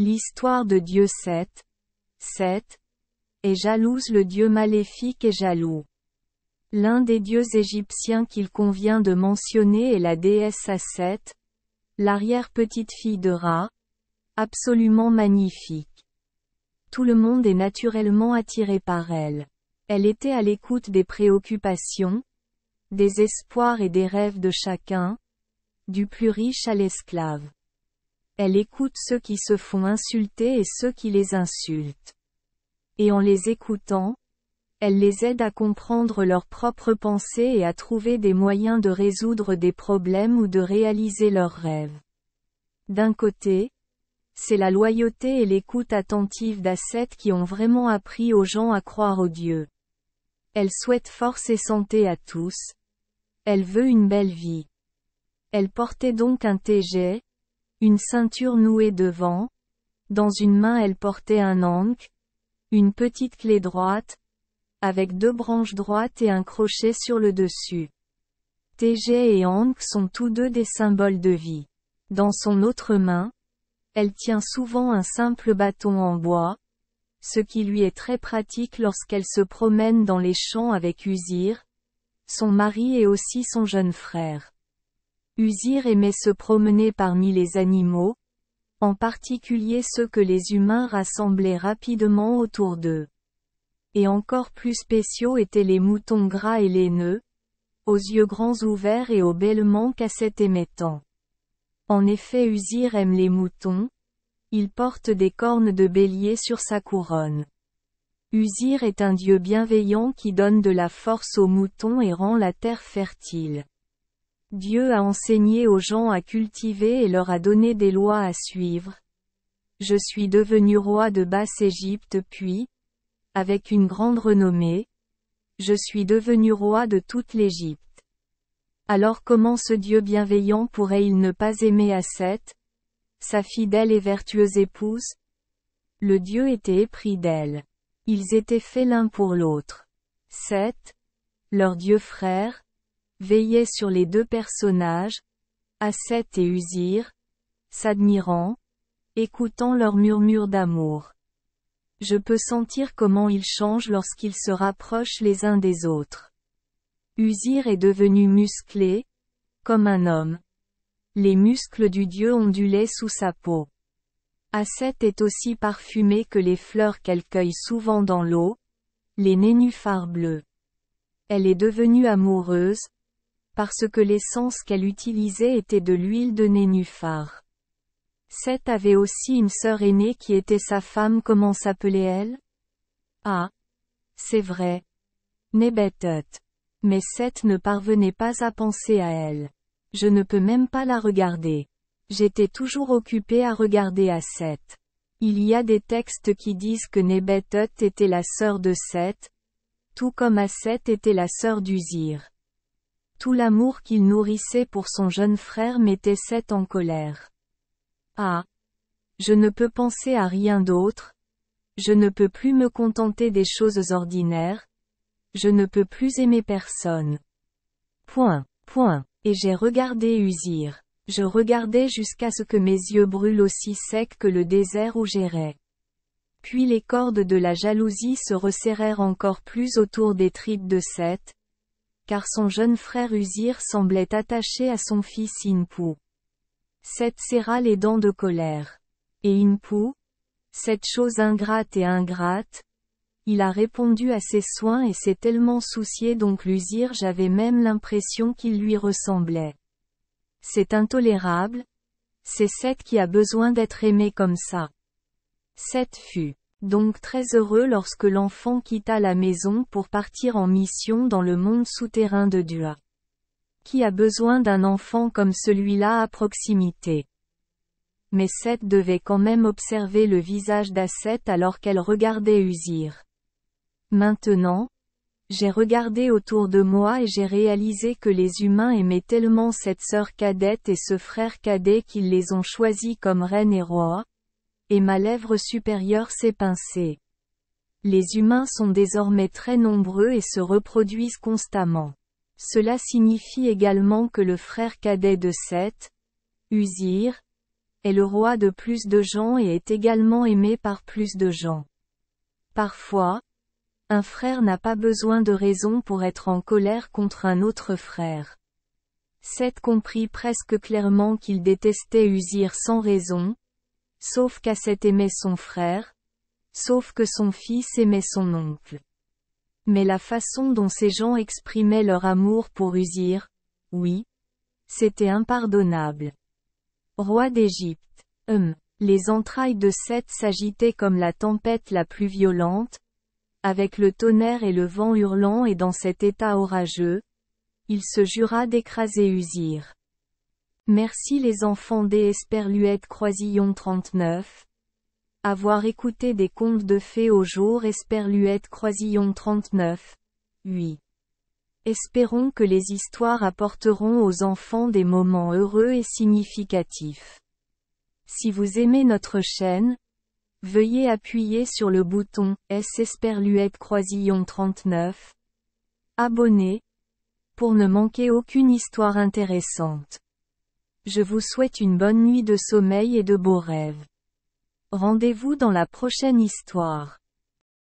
L'histoire de Dieu Seth. Seth est jalouse. Le dieu maléfique est jaloux. L'un des dieux égyptiens qu'il convient de mentionner est la déesse Aset, l'arrière-petite-fille de Ra, absolument magnifique. Tout le monde est naturellement attiré par elle. Elle était à l'écoute des préoccupations, des espoirs et des rêves de chacun, du plus riche à l'esclave. Elle écoute ceux qui se font insulter et ceux qui les insultent. Et en les écoutant, elle les aide à comprendre leurs propres pensées et à trouver des moyens de résoudre des problèmes ou de réaliser leurs rêves. D'un côté, c'est la loyauté et l'écoute attentive d'Aset qui ont vraiment appris aux gens à croire aux dieux. Elle souhaite force et santé à tous. Elle veut une belle vie. Elle portait donc un tégé, une ceinture nouée devant. Dans une main elle portait un ankh, une petite clé droite, avec 2 branches droites et un crochet sur le dessus. Tégé et ankh sont tous deux des symboles de vie. Dans son autre main, elle tient souvent un simple bâton en bois, ce qui lui est très pratique lorsqu'elle se promène dans les champs avec Uzir, son mari et aussi son jeune frère. Uzir aimait se promener parmi les animaux, en particulier ceux que les humains rassemblaient rapidement autour d'eux. Et encore plus spéciaux étaient les moutons gras et laineux, aux yeux grands ouverts et aux bêlements qu'Aset aimait tant. En effet Uzir aime les moutons, il porte des cornes de bélier sur sa couronne. Uzir est un dieu bienveillant qui donne de la force aux moutons et rend la terre fertile. Dieu a enseigné aux gens à cultiver et leur a donné des lois à suivre. Je suis devenu roi de Basse-Égypte puis, avec une grande renommée, je suis devenu roi de toute l'Égypte. Alors comment ce Dieu bienveillant pourrait-il ne pas aimer Aset, sa fidèle et vertueuse épouse? Le Dieu était épris d'elle. Ils étaient faits l'un pour l'autre. Seth, leur Dieu frère, veillait sur les 2 personnages, Aset et Uzir, s'admirant, écoutant leurs murmures d'amour. Je peux sentir comment ils changent lorsqu'ils se rapprochent les uns des autres. Uzir est devenu musclé, comme un homme. Les muscles du dieu ondulaient sous sa peau. Aset est aussi parfumée que les fleurs qu'elle cueille souvent dans l'eau, les nénuphars bleus. Elle est devenue amoureuse, parce que l'essence qu'elle utilisait était de l'huile de nénuphar. Seth avait aussi une sœur aînée qui était sa femme. Comment s'appelait-elle? Ah! C'est vrai. Nebetut. Mais Seth ne parvenait pas à penser à elle. Je ne peux même pas la regarder. J'étais toujours occupé à regarder Aset. Il y a des textes qui disent que Nebetut était la sœur de Seth, tout comme Aset était la sœur d'Uzir. Tout l'amour qu'il nourrissait pour son jeune frère mettait Seth en colère. Ah! Je ne peux penser à rien d'autre. Je ne peux plus me contenter des choses ordinaires. Je ne peux plus aimer personne. Point. Et j'ai regardé Uzir. Je regardais jusqu'à ce que mes yeux brûlent aussi secs que le désert où j'errais. Puis les cordes de la jalousie se resserrèrent encore plus autour des tripes de Seth, car son jeune frère Uzir semblait attaché à son fils Inpu. Seth serra les dents de colère. Et Inpu, cette chose ingrate et ingrate, il a répondu à ses soins et s'est tellement soucié donc l'Uzir, j'avais même l'impression qu'il lui ressemblait. C'est intolérable. C'est Seth qui a besoin d'être aimé comme ça. Seth fut donc très heureux lorsque l'enfant quitta la maison pour partir en mission dans le monde souterrain de Dua. Qui a besoin d'un enfant comme celui-là à proximité? Mais Seth devait quand même observer le visage d'Aset alors qu'elle regardait Uzir. Maintenant, j'ai regardé autour de moi et j'ai réalisé que les humains aimaient tellement cette sœur cadette et ce frère cadet qu'ils les ont choisis comme reine et roi, et ma lèvre supérieure s'est pincée. Les humains sont désormais très nombreux et se reproduisent constamment. Cela signifie également que le frère cadet de Seth, Uzir, est le roi de plus de gens et est également aimé par plus de gens. Parfois, un frère n'a pas besoin de raison pour être en colère contre un autre frère. Seth comprit presque clairement qu'il détestait Uzir sans raison, sauf qu'Asseth aimait son frère, sauf que son fils aimait son oncle. Mais la façon dont ces gens exprimaient leur amour pour Uzir, oui, c'était impardonnable. Roi d'Égypte. Les entrailles de Seth s'agitaient comme la tempête la plus violente, avec le tonnerre et le vent hurlant et dans cet état orageux, il se jura d'écraser Uzir. Merci les enfants des Esperluette Croisillon 39. Avoir écouté des contes de fées au jour Esperluette Croisillon 39. Oui. Espérons que les histoires apporteront aux enfants des moments heureux et significatifs. Si vous aimez notre chaîne, veuillez appuyer sur le bouton S Esperluette Croisillon 39. Abonner, pour ne manquer aucune histoire intéressante. Je vous souhaite une bonne nuit de sommeil et de beaux rêves. Rendez-vous dans la prochaine histoire.